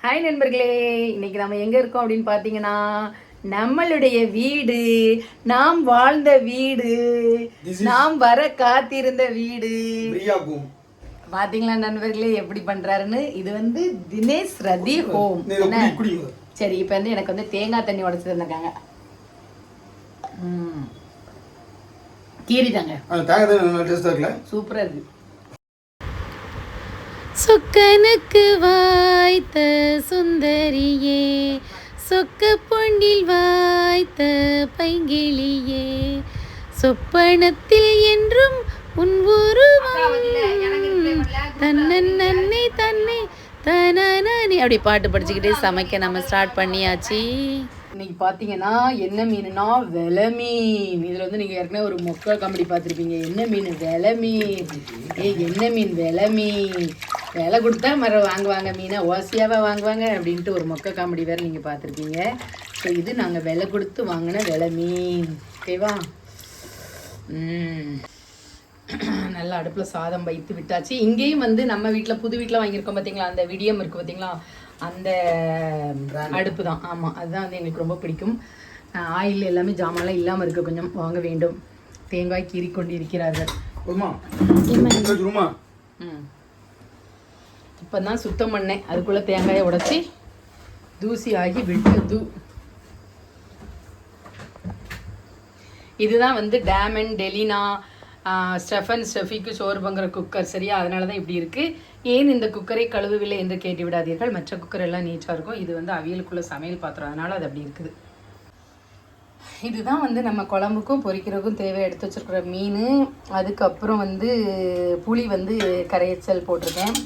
Hi நண்பர்களே, இன்னைக்கு நம்ம எங்க இருக்கோம் அப்படின்னு பாத்தீங்கன்னா நம்மளுடைய வீடு, நாம் வாழ்ந்த வீடு, நாம் வர காத்திருந்த வீடு. பாத்தீங்களா நண்பர்களே எப்படி பண்றாருன்னு. இது வந்து தினேஷ் ரதி ஹோம். சரி, இப்ப வந்து எனக்கு வந்து தேங்காய் தண்ணி உடைச்சு தந்திருக்காங்க. கீரிதாங்க, சூப்பரா இருக்கு. சொக்கனுக்கு வாய்த்த சுந்தரியே, சொக்க பொன்னில் வாய்த்த பைங்கிளியே, சொப்பனத்தில் என்றும் உன் உருவம் தன்னன் நன்னை தன்னை தனனே அப்படி பாட்டு படிச்சுக்கிட்டே சமைக்க நம்ம ஸ்டார்ட் பண்ணியாச்சு. இன்னைக்கு பார்த்தீங்கன்னா என்ன மீனுனா வெலை மீன். இதில் வந்து நீங்கள் ஏற்கனவே ஒரு மொக்க காமெடி பார்த்துருப்பீங்க. என்ன மீன் வெலை மீன், என்ன மீன் வெலை மீன், விலை கொடுத்தா வாங்குவாங்க மீனை, ஓசியாவாக வாங்குவாங்க அப்படின்ட்டு ஒரு மொக்க காமெடி வேறு நீங்கள் பார்த்துருப்பீங்க. ஸோ இது நாங்கள் விலை கொடுத்து வாங்கின வெலை மீன். ஓகேவா? நல்லா அடுப்பில் சாதம் வைத்து விட்டாச்சு. இங்கேயும் வந்து நம்ம வீட்டில் புது வீட்டில் வாங்கியிருக்கோம் பார்த்தீங்களா, அந்த விடியம் இருக்குது பார்த்தீங்களா, அந்த அடுப்பு தான். ஆமாம், அதுதான் வந்து எங்களுக்கு ரொம்ப பிடிக்கும். ஆயில் எல்லாமே ஜாமான்லாம் இல்லாமல் இருக்க கொஞ்சம் வாங்க வேண்டும். தேங்காய் கீறி கொண்டு இருக்கிறார்கள். இப்போ தான் சுத்தம் பண்ணேன், அதுக்குள்ளே தேங்காயை உடைச்சி தூசி ஆகி விட்டது. இதுதான் வந்து டேமன் டெலினா ஸ்டெஃபிக்கு சோறு பங்குற குக்கர். சரியா? அதனால தான் இப்படி இருக்குது. ஏன் இந்த குக்கரை கழுவவில்லை என்று கேட்டு விடாதீர்கள். மற்ற குக்கர் எல்லாம் நீட்டாக இருக்கும். இது வந்து அவியலுக்குள்ள சமையல் பாத்திரம், அதனால் அது அப்படி இருக்குது. இதுதான் வந்து நம்ம குழம்புக்கும் பொரிக்கிறதுக்கும் தேவை எடுத்து வச்சுருக்கிற மீன். அதுக்கப்புறம் வந்து புளி வந்து கரைச்சல் போட்டிருக்கேன்.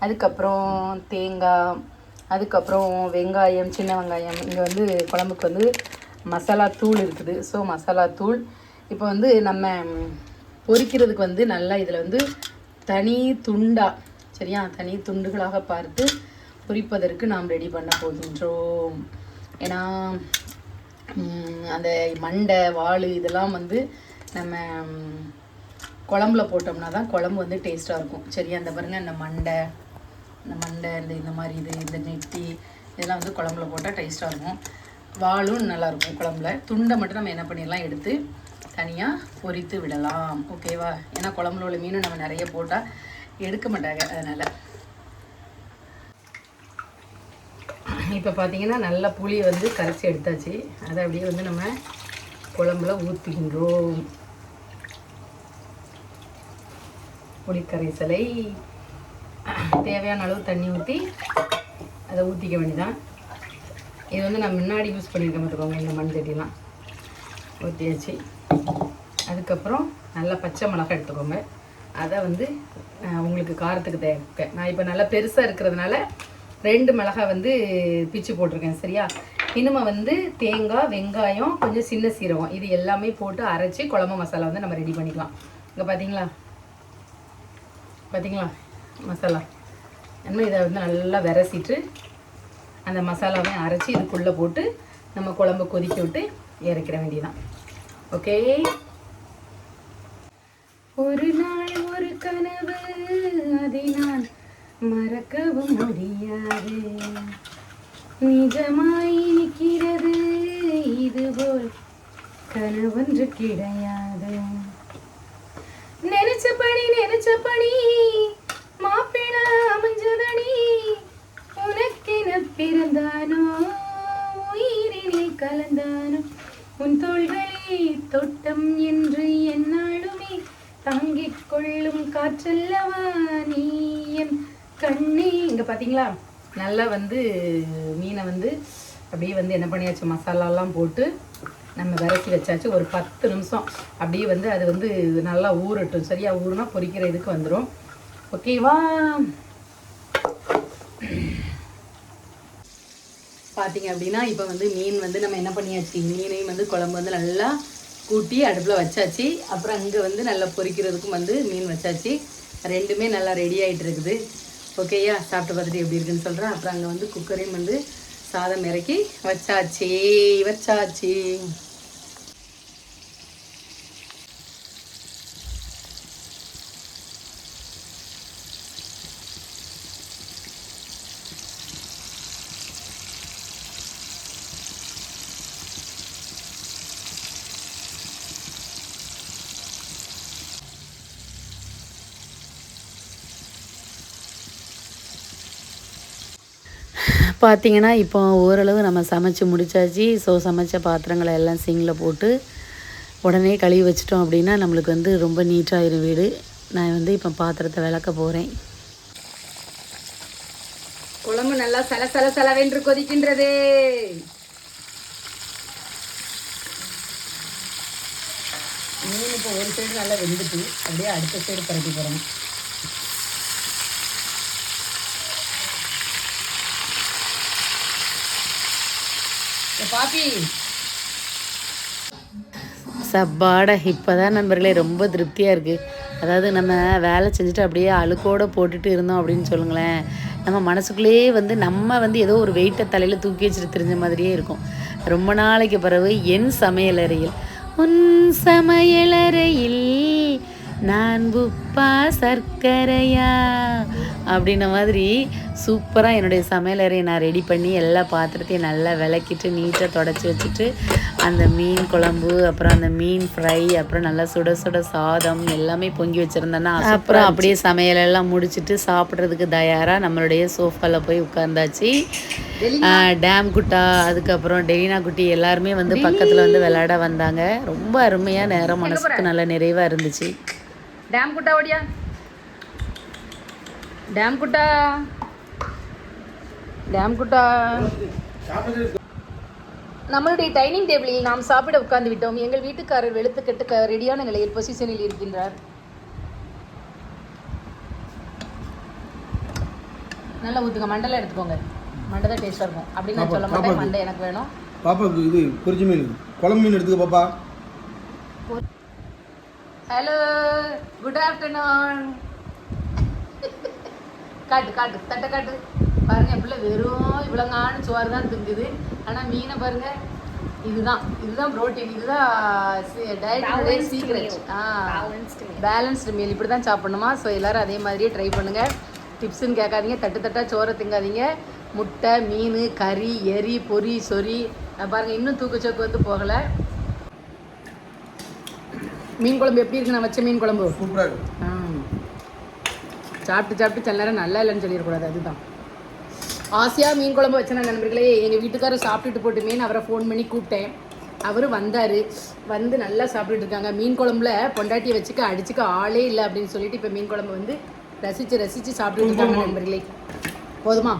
அதுக்கப்புறம் தேங்காய், அதுக்கப்புறம் வெங்காயம், சின்ன வெங்காயம். இங்கே வந்து குழம்புக்கு வந்து மசாலா தூள் இருக்குது. ஸோ மசாலா தூள் இப்போ வந்து நம்ம பொரிக்கிறதுக்கு வந்து நல்லா இதில் வந்து தனி துண்டா, சரியா, தனி துண்டுகளாக பார்த்து பொரிப்பதற்கு நாம் ரெடி பண்ண போகின்றோம். ஏன்னா அந்த மண்டை வால் இதெல்லாம் வந்து நம்ம குழம்புல போட்டோம்னா தான் குழம்பு வந்து டேஸ்ட்டாக இருக்கும். சரியா? அந்த பாருங்கள், இந்த மண்டை இந்த மாதிரி இந்த நெட்டி இதெல்லாம் வந்து குழம்புல போட்டால் டேஸ்ட்டாக இருக்கும். வாலும் நல்லாயிருக்கும் குழம்புல. துண்டை மட்டும் நம்ம என்ன பண்ணிடலாம், எடுத்து தனியாக பொரித்து விடலாம். ஓகேவா? ஏன்னா குழம்புல உள்ள மீனும் நம்ம நிறைய போட்டால் எடுக்க மாட்டாங்க, அதனால். இப்போ பார்த்தீங்கன்னா நல்லா புளியை வந்து கரைச்சி எடுத்தாச்சு. அதை அப்படியே வந்து நம்ம குழம்புல ஊற்றிக்கின்றோம். புளி கரைசலை தேவையான அளவு தண்ணி ஊற்றி அதை ஊற்றிக்க வேண்டியதான். இது வந்து நான் முன்னாடி யூஸ் பண்ணியிருக்க பார்த்துக்கோங்க, இந்த மண் சட்டிலாம் ஊற்றியாச்சு. அதுக்கப்புறம் நல்லா பச்சை மிளகாய் எடுத்துக்கோங்க. அதை வந்து உங்களுக்கு காரத்துக்கு தேவை. நான் இப்போ நல்லா பெருசாக இருக்கிறதுனால 2 மிளகாய் வந்து பிச்சு போட்டிருக்கேன். சரியா? இனிமே வந்து தேங்காய், வெங்காயம், கொஞ்சம் சின்ன சீரகம், இது எல்லாமே போட்டு அரைச்சி குழம்பு மசாலா வந்து நம்ம ரெடி பண்ணிக்கலாம். இங்கே பார்த்தீங்களா மசாலா. நம்ம இதை வந்து நல்லா விரசிட்டு அந்த மசாலாவை அரைச்சி இதுக்குள்ளே போட்டு நம்ம குழம்பு கொதிக்க விட்டு இறக்கிற வேண்டியதான். ஓகே? ஒரு நாள் ஒரு கனவு, அதை நான் மறக்கவும் முடியாது, நிஜமாய் நிற்கிறது, இதுபோல் கனவொன்று கிடையாது. நினைச்சபடி மாப்பிள அமைஞ்சதடி, உனக்கென பிறந்தானோ, உயிரினை கலந்தானோ, உன் தோள்களே தோட்டம் என்று என்னாலுமே தாங்கிக் கொள்ளும் காற்றல்லவா நீ என் கண்ணே. இங்கே பார்த்தீங்களா, நல்லா வந்து மீனை வந்து அப்படியே வந்து என்ன பண்ணியாச்சு, மசாலாலாம் போட்டு நம்ம விரட்டி வச்சாச்சு. ஒரு 10 நிமிஷம் அப்படியே வந்து அது வந்து நல்லா ஊறட்டும். சரியா? ஊறுனா பொரிக்கிற இதுக்கு வந்துடும். ஓகேவா? பார்த்தீங்க அப்படின்னா இப்போ வந்து மீன் வந்து நம்ம என்ன பண்ணியாச்சு, மீனையும் வந்து குழம்பு வந்து நல்லா கூட்டி அடுப்பில் வச்சாச்சு. அப்புறம் அங்கே வந்து நல்லா பொரிக்கிறதுக்கும் வந்து மீன் வச்சாச்சு. ரெண்டுமே நல்லா ரெடி ஆகிட்டு இருக்குது. ஓகேயா? சாப்பிட்டு பார்த்துட்டு எப்படி இருக்குன்னு சொல்கிறேன். அப்புறம் அங்கே வந்து குக்கரையும் வந்து சாதம் இறக்கி வச்சாச்சு. பார்த்தீங்கன்னா இப்போ ஓரளவு நம்ம சமைச்சு முடிச்சாச்சு. ஸோ சமைச்ச பாத்திரங்களை எல்லாம் சிங்கில் போட்டு உடனே கழுவி வச்சிட்டோம் அப்படின்னா நம்மளுக்கு வந்து ரொம்ப நீட்டாகிடும் வீடு. நான் வந்து இப்போ பாத்திரத்தை விளக்க போகிறேன். குழம்பு நல்லா சலவென்று கொதிக்கின்றது. மீன் இப்போ ஒரு சைடு நல்லா வெந்துட்டு அப்படியே அடுத்த சைடு பரப்பி போகிறோம். பாப்பி சப்பாட இப்போ தான் நண்பர்களே ரொம்ப திருப்தியாக இருக்குது. அதாவது நம்ம வேலை செஞ்சுட்டு அப்படியே அழுக்கோடு போட்டுட்டு இருந்தோம் அப்படின்னு சொல்லுங்களேன், நம்ம மனசுக்குள்ளேயே வந்து நம்ம வந்து ஏதோ ஒரு வெயிட்டை தலையில் தூக்கி வச்சுட்டு தெரிஞ்ச மாதிரியே இருக்கும். ரொம்ப நாளைக்கு பிறகு என் சமையலறையில் உன் சமையலறையில் நான் உப்பா சர்க்கரையா அப்படின்ன மாதிரி சூப்பராக என்னுடைய சமையலறையை நான் ரெடி பண்ணி எல்லா பாத்திரத்தையும் நல்லா விளக்கிட்டு நீட்டாக தொடச்சி வச்சுட்டு அந்த மீன் குழம்பு, அப்புறம் அந்த மீன் ஃப்ரை, அப்புறம் நல்லா சுட சுட சாதம் எல்லாமே பொங்கி வச்சுருந்தேன்னா அப்புறம் அப்படியே சமையலெல்லாம் முடிச்சுட்டு சாப்பிட்றதுக்கு தயாராக நம்மளுடைய சோஃபாவில் போய் உட்கார்ந்தாச்சு. டேம் குட்டா, அதுக்கப்புறம் டெலினா குட்டி எல்லாருமே வந்து பக்கத்தில் வந்து விளையாட வந்தாங்க. ரொம்ப அருமையாக நேரம் மனசுக்கு நல்ல நிறைவாக இருந்துச்சு. டேம் குட்டா ஓடியா, டேம் குட்டா, டேம் குட்டா. நம்மளுடைய டைனிங் டேபிளில் நாம் சாப்பிட உட்கார்ந்து விட்டோம். எங்கள் வீட்டுக்காரர் வெளுத்துக்கட்டு ரெடியான நிலையில் பொசிஷனில் இருக்கின்றார். நல்லா ஊற்றுங்க, மண்டலம் எடுத்துக்கோங்க. மண்டை தான் டேஸ்ட்டாக இருக்கும் அப்படின்னு நான் சொல்ல மாட்டேன். மண்டை எனக்கு வேணும். பாப்பாவுக்கு இது பொரிச்ச மீன், குழம்பு மீன் எடுத்துக்க பாப்பா. Hello, good afternoon. காட்டு காட்டு தட்டை காட்டு. பாருங்க, பிள்ளை வெறும் இவ்வளோங்கான சோறு தான் திங்குது. ஆனால் மீனை பாருங்க, இதுதான் ப்ரோட்டீன், இதுதான் டயட்டுடைய சீக்ரெட். பேலன்ஸ்டு மீல் இப்படி தான் சாப்பிடணுமா? ஸோ எல்லோரும் அதே மாதிரியே ட்ரை பண்ணுங்கள். டிப்ஸுன்னு கேட்காதீங்க, தட்டாக சோறை திங்காதீங்க. முட்டை, மீன், கறி, எரி, பொரி, சொறி. பாருங்கள், இன்னும் தூக்குச்சோக்கு வந்து போகலை. மீன் குழம்பு எப்படி இருக்கு? நான் வச்ச மீன் குழம்பு சூப்பராக இருக்கு. சாப்பிட்டு சில நேரம் நல்லா இல்லைன்னு சொல்லிடக்கூடாது. அதுதான் ஆசையாக மீன் குழம்பு வச்சேன் நண்பர்களே. எங்கள் வீட்டுக்காரர் சாப்பிட்டுட்டு போட்டுமேன்னு அவரை ஃபோன் பண்ணி கூப்பிட்டேன். அவரும் வந்தார். வந்து நல்லா சாப்பிட்டுட்டு இருக்காங்க. மீன் குழம்புல பொண்டாட்டியை வச்சுக்க அடிச்சுக்க ஆளே இல்லை அப்படின்னு சொல்லிட்டு இப்போ மீன் குழம்பு வந்து ரசித்து சாப்பிட்டுட்டு இருக்காங்க நண்பர்களே. போதுமா?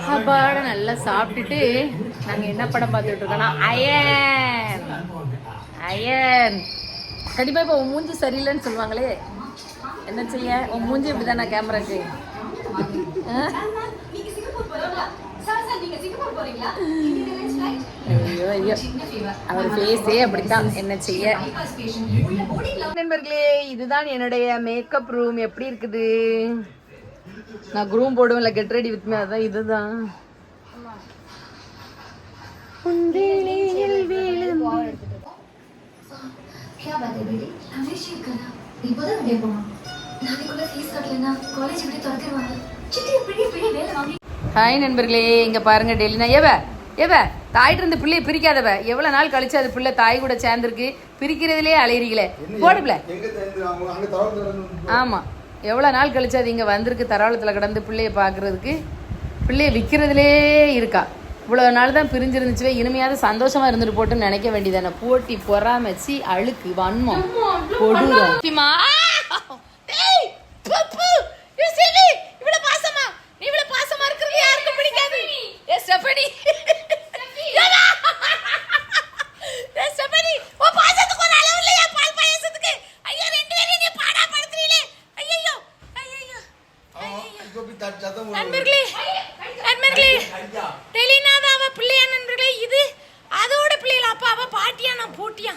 சாப்பாட நல்லா சாப்பிட்டுட்டு நாங்கள் என்ன படம் பார்த்துட்டு இருக்கோம்னா அயன். கண்டிப்பாக இப்போ உன் மூஞ்சி சரியில்லைன்னு சொல்லுவாங்களே, என்ன செய்ய? உன் மூஞ்சி இப்படி தானே கேமராக்கு? ஐயோ, அவர் ஃபேஸே அப்படித்தான், என்ன செய்ய? நண்பர்களே, இதுதான் என்னுடைய மேக்கப் ரூம். எப்படி இருக்குது? நான் குரூம் போடுவேன்ல, கெட் ரெடி வித் மீ, அதான் இதுதான். ஹாய் நண்பர்களே, இங்க பாருங்க டெலினா. ஏவ தாயிட்டு இருந்து பிள்ளைய பிரிக்காதவ. எவ்வளவு நாள் கழிச்சு அது பிள்ளை தாய் கூட சேர்ந்துருக்கு, பிரிக்கிறதுலே அலையிறீங்களே. போடுப்ல. ஆமா, எவ்வளோ நாள் கழிச்சு அது இங்கே வந்திருக்கு தராளத்தில் கிடந்து பிள்ளைய பார்க்குறதுக்கு. பிள்ளைய விற்கிறதுலே இருக்கா. இவ்வளோ நாள் தான் பிரிஞ்சிருந்துச்சுவே, இனிமையாவது சந்தோஷமாக இருந்துட்டு போட்டுன்னு நினைக்க வேண்டியதானே. போட்டி பொறாமச்சி அழுக்கு வன்மம் கொடுறோம். நண்பர்களே, டெலினா தான் அவ பிள்ளையா நண்பர்களே. இது அதோட பிள்ளைகள. அப்பா அவ பாட்டியா, நான் போட்டியா?